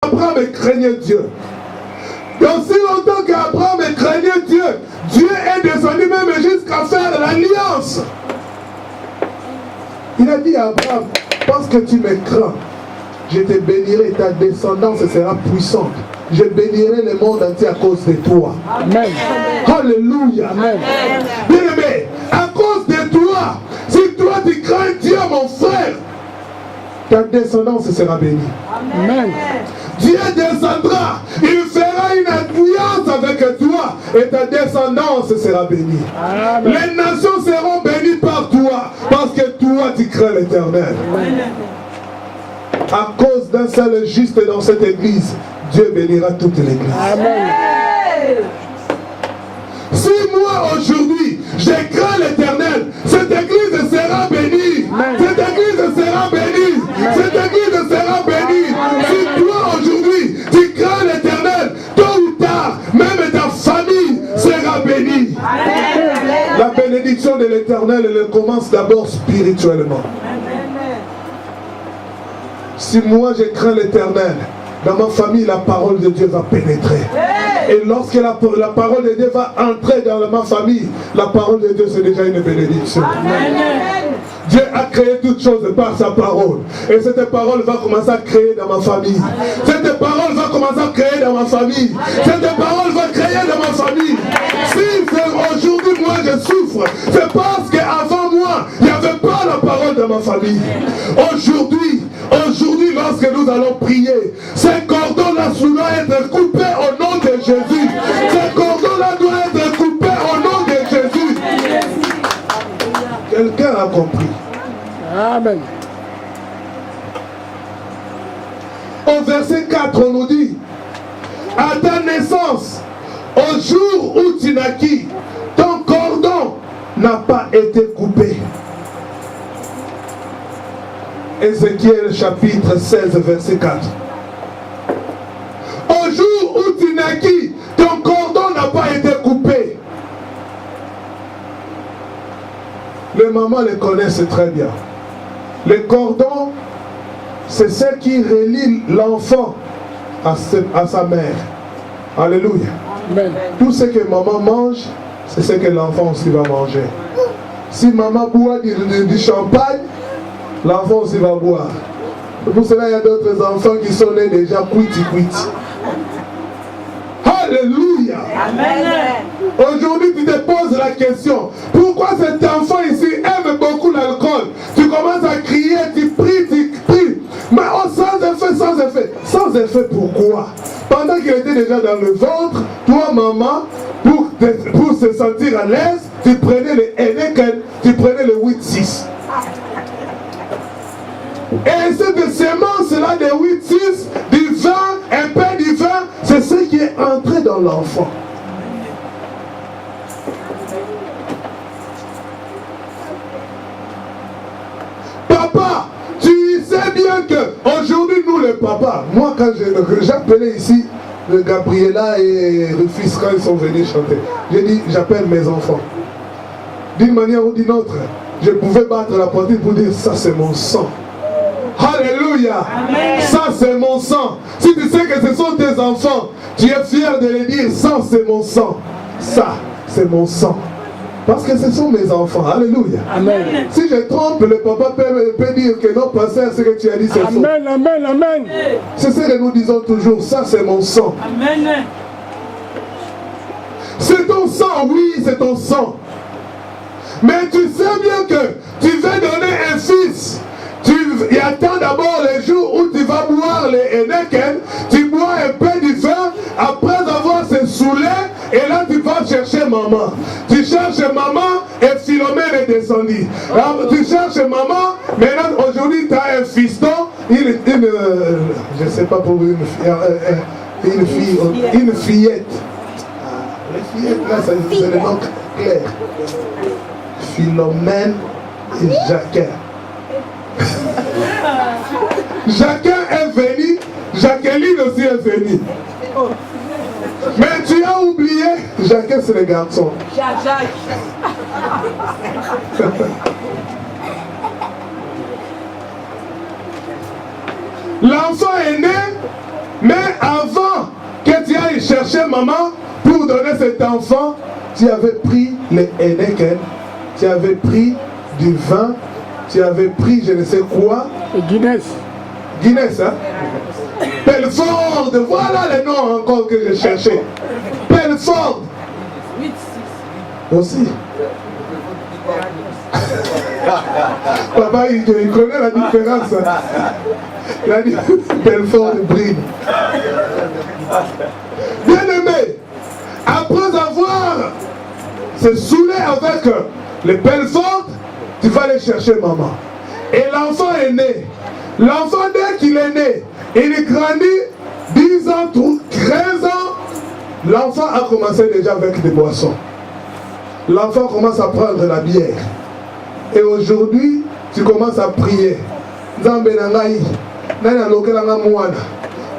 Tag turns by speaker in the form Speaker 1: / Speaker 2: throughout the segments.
Speaker 1: Abraham craignait Dieu. Et aussi longtemps qu'Abraham craignait Dieu, Dieu est descendu même jusqu'à faire l'alliance. Il a dit à Abraham, parce que tu me crains, je te bénirai, ta descendance sera puissante. Je bénirai le monde entier à cause de toi.
Speaker 2: Amen.
Speaker 1: Alléluia.
Speaker 2: Amen.
Speaker 1: Bien-aimé, à cause de toi, si toi tu crains Dieu, mon frère, ta descendance sera bénie.
Speaker 2: Amen.
Speaker 1: Dieu descendra, il fera une alliance avec toi et ta descendance sera bénie.
Speaker 2: Amen.
Speaker 1: Les nations seront bénies par toi parce que toi tu crains l'Éternel. À cause d'un seul juste dans cette église, Dieu bénira toute l'église.
Speaker 2: Amen.
Speaker 1: Si moi aujourd'hui je crains l'Éternel, cette église sera bénie.
Speaker 2: Amen.
Speaker 1: Cette église sera bénie.
Speaker 2: Amen.
Speaker 1: Cette église sera bénie. Si toi aujourd'hui tu crains l'Éternel, tôt ou tard, même ta famille sera bénie.
Speaker 3: Amen.
Speaker 1: La bénédiction de l'Éternel, elle commence d'abord spirituellement. Si moi je crains l'Éternel, dans ma famille, la parole de Dieu va pénétrer. Et lorsque la parole de Dieu va entrer dans ma famille, la parole de Dieu, c'est déjà une bénédiction.
Speaker 3: Amen.
Speaker 1: Dieu a créé toutes choses par sa parole. Et cette parole va commencer à créer dans ma famille. Cette parole va commencer à créer dans ma famille. Cette parole va créer dans ma famille. Si aujourd'hui moi je souffre, c'est parce qu'avant moi, il n'y avait pas la parole dans ma famille. Aujourd'hui, lorsque nous allons prier, ces cordons-là doivent être coupés au nom de Jésus. Ces cordons-là doivent être coupés au nom de Jésus. Quelqu'un a compris.
Speaker 2: Amen.
Speaker 1: Au verset 4, on nous dit, à ta naissance, au jour où tu naquis, ton cordon n'a pas été coupé. Ézéchiel chapitre 16, verset 4. Au jour où tu naquis, ton cordon n'a pas été coupé. Les mamans les connaissent très bien. Le cordon, c'est ce qui relie l'enfant à sa mère. Alléluia.
Speaker 2: Amen.
Speaker 1: Tout ce que maman mange, c'est ce que l'enfant aussi va manger. Si maman boit du champagne, l'enfant aussi va boire. Pour cela, il y a d'autres enfants qui sont nés déjà cuiti. Alléluia.
Speaker 3: Amen.
Speaker 1: Aujourd'hui, tu te poses la question, pourquoi cet enfant ici aime beaucoup l'alcool? Tu commences à crier, tu pries. Mais oh, sans effet. Sans effet, pourquoi? Pendant qu'il était déjà dans le ventre, toi, maman, pour se sentir à l'aise, tu prenais le Heineken, tu prenais le 8-6. Et cette sémence-là de 8-6, du vin, un peu du vin, c'est ce qui est entré dans l'enfant. Papa, tu sais bien que aujourd'hui nous les papas, moi quand j'appelais ici le Gabriela et le fils quand ils sont venus chanter, j'ai dit j'appelle mes enfants. D'une manière ou d'une autre, je pouvais battre la poitrine pour dire ça c'est mon sang. Alléluia.
Speaker 3: Amen.
Speaker 1: Ça c'est mon sang. Si tu sais que ce sont tes enfants, tu es fier de les dire ça c'est mon sang. Ça c'est mon sang. Parce que ce sont mes enfants. Alléluia.
Speaker 2: Amen.
Speaker 1: Si je trompe, le papa peut dire que non, pasteur, ce que tu as dit c'est faux.
Speaker 2: Amen. Amen. Amen.
Speaker 1: C'est ce que nous disons toujours. Ça c'est mon sang.
Speaker 3: Amen.
Speaker 1: C'est ton sang, oui, c'est ton sang. Mais tu sais bien que tu veux donner un fils. Il attend d'abord les jours où tu vas boire les Heineken, tu bois un peu du vin, après avoir se saoulé, et là tu vas chercher maman. Tu cherches maman et Philomène est descendu. Alors, tu cherches maman, maintenant aujourd'hui tu as un fiston, je ne sais pas pour une fillette. Les fillettes là, c'est le nom clair. Philomène et Jacquin. Jacquin est venu, Jacqueline aussi est venue. Mais tu as oublié, Jacquin c'est le garçon.
Speaker 3: Jacques.
Speaker 1: L'enfant est né, mais avant que tu ailles chercher maman pour donner cet enfant, tu avais pris les Heineken, tu avais pris du vin, tu avais pris je ne sais quoi.
Speaker 2: Et Guinness.
Speaker 1: Guinness, hein? Pelford, voilà les noms encore que je cherchais. Pelford. Aussi. Papa, il connaît la différence. Il a dit Pelford et Brine. Bien aimé, après avoir se saoulé avec les Pelford, tu vas aller chercher maman. Et l'enfant est né. L'enfant, dès qu'il est né, il grandit 10 ans, 13 ans. L'enfant a commencé déjà avec des boissons. L'enfant commence à prendre la bière. Et aujourd'hui, tu commences à prier. Nzambe na ngai, nani alokelanga mwana.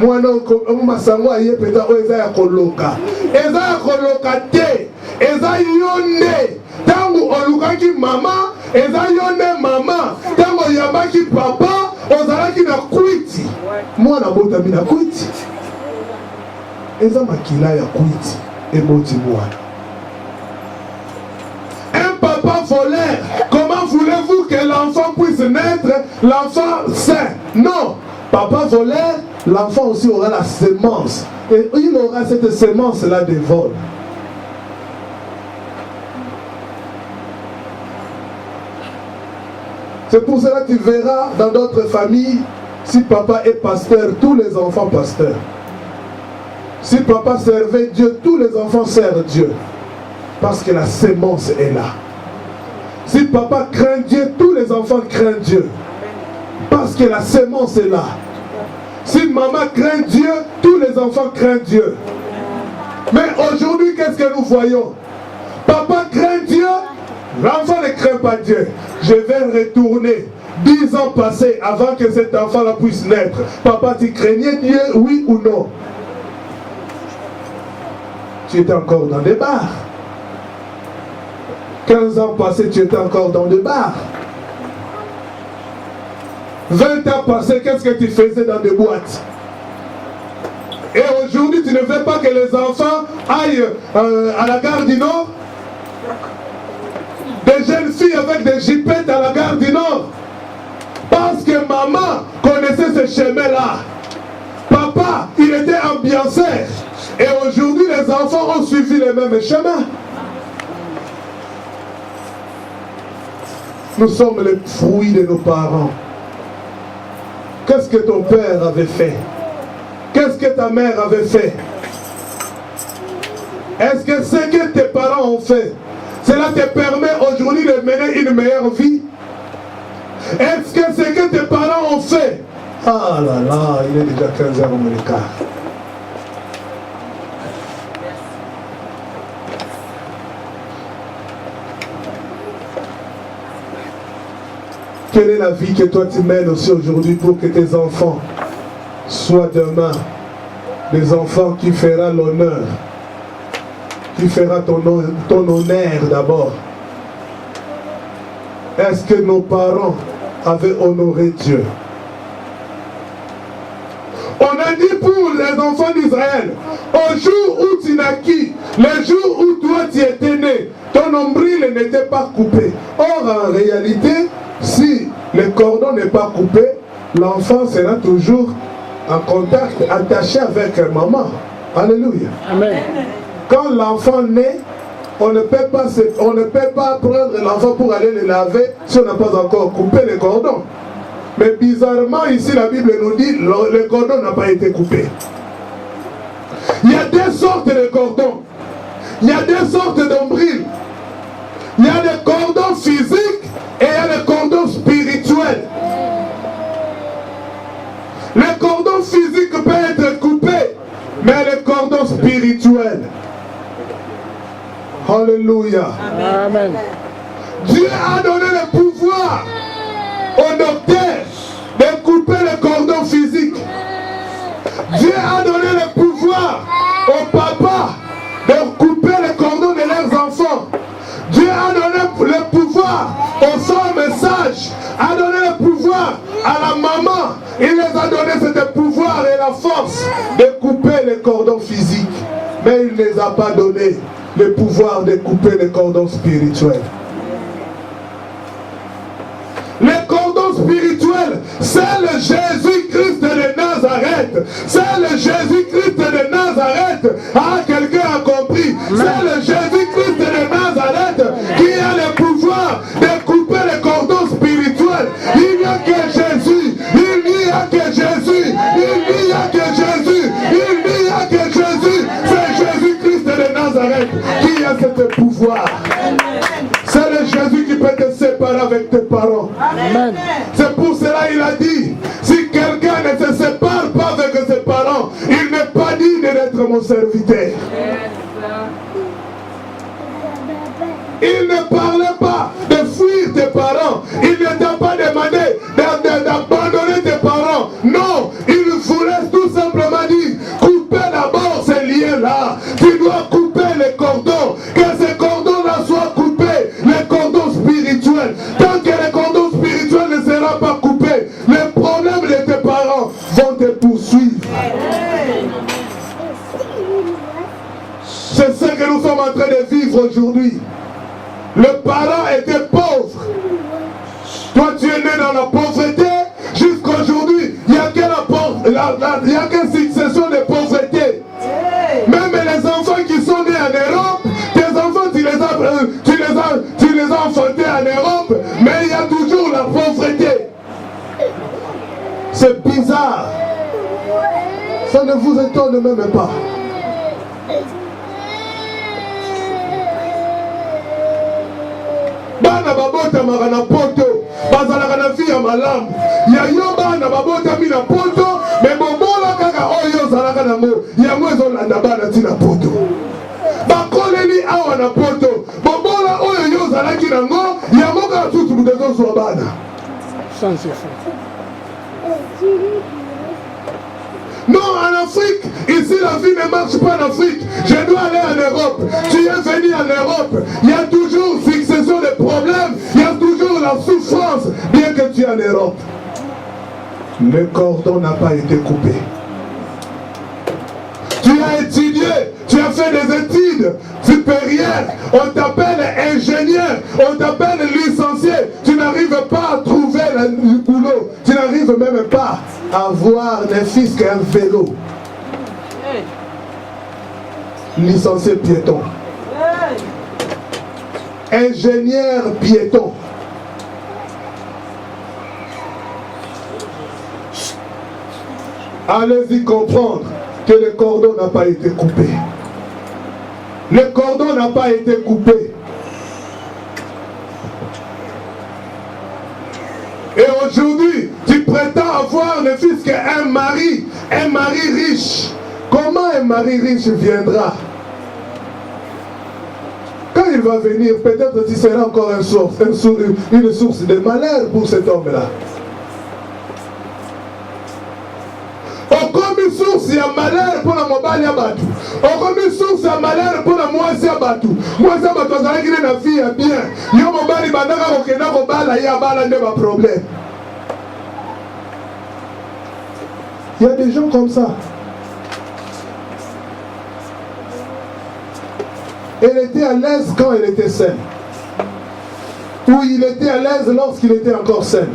Speaker 1: Mwana omumasango aye peta o eza ya koloka. Eza ya koloka te. Eza yonde. Tangu olukaki mama, eza yonde mama. Tangu yabaki papa, ozalaki na kwiti. Mwana botami na kwiti. Eza makila ya kwiti. Eboti mwana. Papa voleur, comment voulez-vous que l'enfant puisse naître, l'enfant sain? Non, papa voleur, l'enfant aussi aura la sémence. Et il aura cette sémence-là de vol. C'est pour cela que tu verras dans d'autres familles, si papa est pasteur, tous les enfants pasteurs. Si papa servait Dieu, tous les enfants servent Dieu. Parce que la sémence est là. Si papa craint Dieu, tous les enfants craignent Dieu. Parce que la sémence est là. Si maman craint Dieu, tous les enfants craignent Dieu. Mais aujourd'hui, qu'est-ce que nous voyons? Papa craint Dieu, l'enfant ne craint pas Dieu. Je vais retourner 10 ans passés avant que cet enfant-là puisse naître. Papa, tu craignais Dieu, oui ou non? Tu étais encore dans des bars. 15 ans passés, tu étais encore dans des bars. 20 ans passés, qu'est-ce que tu faisais dans des boîtes? Et aujourd'hui, tu ne veux pas que les enfants aillent à la gare du Nord? Des jeunes filles avec des jipettes à la gare du Nord. Parce que maman connaissait ce chemin-là. Papa, il était ambiancé. Et aujourd'hui, les enfants ont suivi le même chemin. Nous sommes les fruits de nos parents. Qu'est-ce que ton père avait fait? Qu'est-ce que ta mère avait fait? Est-ce que ce que tes parents ont fait, cela te permet aujourd'hui de mener une meilleure vie? Est-ce que ce que tes parents ont fait? Ah là là, il est déjà 15h au l'écart. Quelle est la vie que toi tu mènes aussi aujourd'hui pour que tes enfants soient demain des enfants qui feront l'honneur, qui fera ton honneur d'abord? Est-ce que nos parents avaient honoré Dieu? On a dit pour les enfants d'Israël, au jour où tu naquis, le jour où toi tu étais né, ton nombril n'était pas coupé. Or en réalité, si le cordon n'est pas coupé, l'enfant sera toujours en contact, attaché avec maman. Alléluia.
Speaker 2: Amen.
Speaker 1: Quand l'enfant naît, on ne peut pas prendre l'enfant pour aller le laver si on n'a pas encore coupé le cordon. Mais bizarrement, ici la Bible nous dit le cordon n'a pas été coupé. Il y a deux sortes de cordons. Il y a deux sortes d'ombrils. Il y a des cordons physiques et il y a des cordons spirituels. Le cordon physique peut être coupé, mais le cordon spirituel. Alléluia.
Speaker 2: Amen.
Speaker 1: Dieu a donné le pouvoir au docteur de couper le cordon physique. Dieu a donné le pouvoir au papa de couper le cordon de leurs enfants. Dieu a donné le pouvoir aux femmes sages, a donné le pouvoir à la maman. Il les a donné ce pouvoir et la force de couper couper les cordons physiques, mais il ne les a pas donné le pouvoir de couper les cordons spirituels. Les cordons spirituels, c'est le Jésus-Christ de Nazareth. C'est le Jésus-Christ de Nazareth. Ah, quelqu'un a compris. C'est le Jésus-Christ de Nazareth qui a le pouvoir de couper les cordons spirituels. Il n'y a que Jésus. Il n'y a que Jésus. Il n'y a que Jésus. Il n'y a que Jésus. C'est Jésus-Christ de Nazareth qui a ce pouvoir. C'est le Jésus qui peut te séparer avec tes parents.
Speaker 2: Amen.
Speaker 1: C'est pour cela qu'il a dit, si quelqu'un ne se sépare pas avec ses parents, il n'est pas digne d'être mon serviteur. Il ne parlait pas de fuir tes parents. Il ne t'a pas demandé d'abandonner tes parents. Non, il voulait tout simplement dire, couper d'abord ces liens-là. Tu dois couper les cordons. Que ces cordons-là soient coupés. Les cordons spirituels. Tant que les cordons spirituels ne seront pas coupés, les problèmes de tes parents vont te poursuivre. C'est ce que nous sommes en train de vivre aujourd'hui. Le parent était pauvre. Toi, tu es né dans la pauvreté. Jusqu'aujourd'hui, il n'y a qu'une succession de pauvreté. Même les enfants qui sont nés en Europe, tes enfants, tu les as enfantés en Europe, mais il y a toujours la pauvreté. C'est bizarre. Ça ne vous étonne même pas. Bana babota magana poto, bazalaka na vie ya malamu. Ya yo bana babota mina poto, me bobola kaka oyo zalaka nango. Yango ezolanda bana tina poto. Bakoleli awa na poto, bobola oyo yo zalaki nango, yango kaka tutu budezo zwa bana.
Speaker 2: Sans effet.
Speaker 1: Non, en Afrique, ici la vie ne marche pas en Afrique. Je dois aller en Europe. Tu es venu en Europe. Il y a toujours succession de problèmes. Il y a toujours la souffrance, bien que tu es en Europe. Le cordon n'a pas été coupé. Tu as étudié, tu as fait des études supérieures. On t'appelle ingénieur, on t'appelle licencié. Tu n'arrives pas à trouver le boulot. Tu n'arrives même pas à avoir ne fils qu'un vélo. Licencié piéton. Ingénieur piéton. Allez-y comprendre que le cordon n'a pas été coupé. Le cordon n'a pas été coupé. Et aujourd'hui, tu prétends avoir ne fût-ce qu'un mari riche. Comment un mari riche viendra? Quand il va venir, peut-être tu seras encore une source de malheur pour cet homme-là. Okomi source ya malheur pour la mobile ya batu. Okomi source ya malheur pour la moisi ya batu. Moisi ya batu azalaki na fille ya bien. Yo mobali bandaka kokenda kobala ya bala nde ba problème. Il y a des gens comme ça. Elle était à l'aise quand elle était saine. Ou il était à l'aise lorsqu'il était encore sain.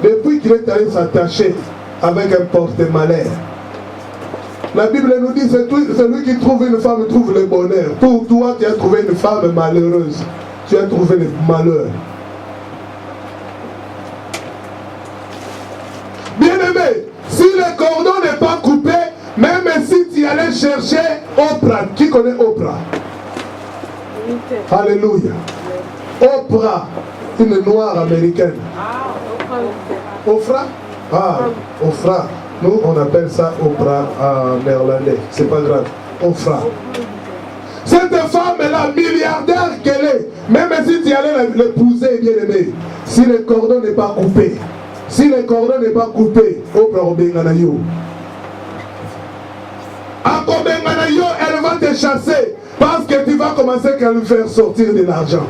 Speaker 1: Depuis qu'il est allé s'attacher avec un porte-malheur. La Bible nous dit, celui qui trouve une femme trouve le bonheur. Pour toi, tu as trouvé une femme malheureuse. Tu as trouvé le malheur. Bien-aimé, si le cordon n'est pas coupé, même si tu allais chercher Oprah, qui connaît Oprah? Alléluia. Oprah, une noire américaine. Oprah? Ah, Oprah. Nous, on appelle ça Oprah en néerlandais. C'est pas grave. Oprah. Cette femme-là, milliardaire qu'elle est, même si tu allais l'épouser, bien aimé, si le cordon n'est pas coupé, Oprah Obenganayo. À Obenganayo, elle va te chasser parce que tu vas commencer à lui faire sortir de l'argent.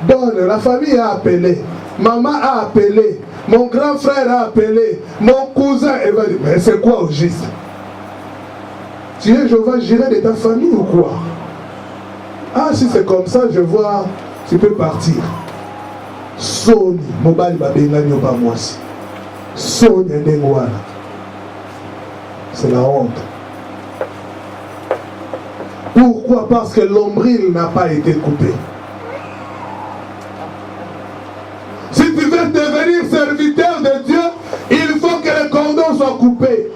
Speaker 1: Donc, la famille a appelé, maman a appelé, mon grand frère a appelé, mon cousin, elle va dire, mais c'est quoi au juste? Tu es Jéhovah Jireh de ta famille ou quoi? Ah, si c'est comme ça, je vois, tu peux partir. Soni, mobali babengani oba mwasi. Soni ndengwana. C'est la honte. Pourquoi? Parce que l'ombril n'a pas été coupé. Si tu veux devenir serviteur de Dieu, il faut que le cordon soit coupé.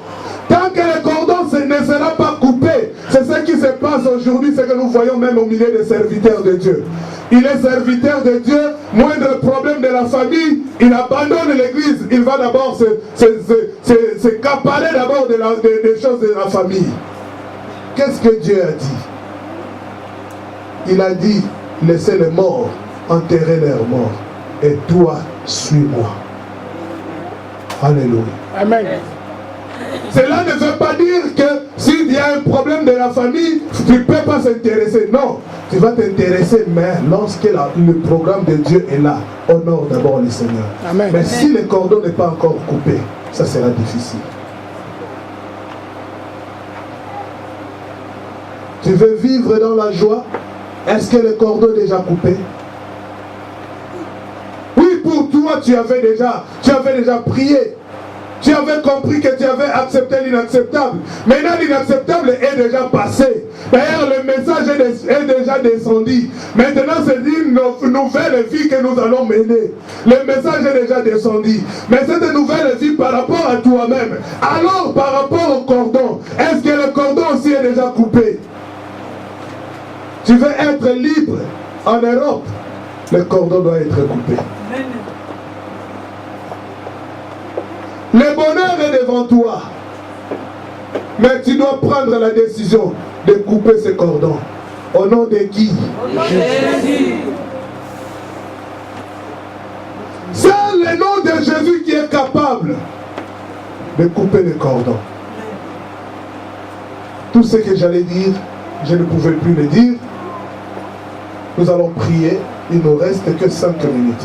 Speaker 1: Tant que le cordon ne sera pas coupé, c'est ce qui se passe aujourd'hui, c'est que nous voyons même au milieu des serviteurs de Dieu. Il est serviteur de Dieu, moindre problème de la famille, il abandonne l'église, il va d'abord se caparer d'abord des choses de la famille. Qu'est-ce que Dieu a dit? Il a dit, laissez les morts enterrer leurs morts, et toi, suis-moi. Alléluia.
Speaker 2: Amen.
Speaker 1: Cela ne veut pas dire que s'il y a un problème de la famille, tu ne peux pas s'intéresser. Non, tu vas t'intéresser, mais lorsque le programme de Dieu est là, honore d'abord le Seigneur.
Speaker 2: Amen.
Speaker 1: Mais si le cordon n'est pas encore coupé, ça sera difficile. Tu veux vivre dans la joie? Est-ce que le cordon est déjà coupé? Oui, pour toi, tu avais déjà prié. Tu avais compris que tu avais accepté l'inacceptable. Maintenant, l'inacceptable est déjà passé. D'ailleurs, le message est déjà descendu. Maintenant, c'est une nouvelle vie que nous allons mener. Le message est déjà descendu. Mais cette nouvelle vie par rapport à toi-même. Alors, par rapport au cordon, est-ce que le cordon aussi est déjà coupé? Tu veux être libre en Europe, le cordon doit être coupé. Le bonheur est devant toi. Mais tu dois prendre la décision de couper ce cordon. Au nom de qui?
Speaker 3: Jésus.
Speaker 1: C'est le nom de Jésus qui est capable de couper le cordon. Tout ce que j'allais dire, je ne pouvais plus le dire. Nous allons prier. Il ne nous reste que 5 minutes.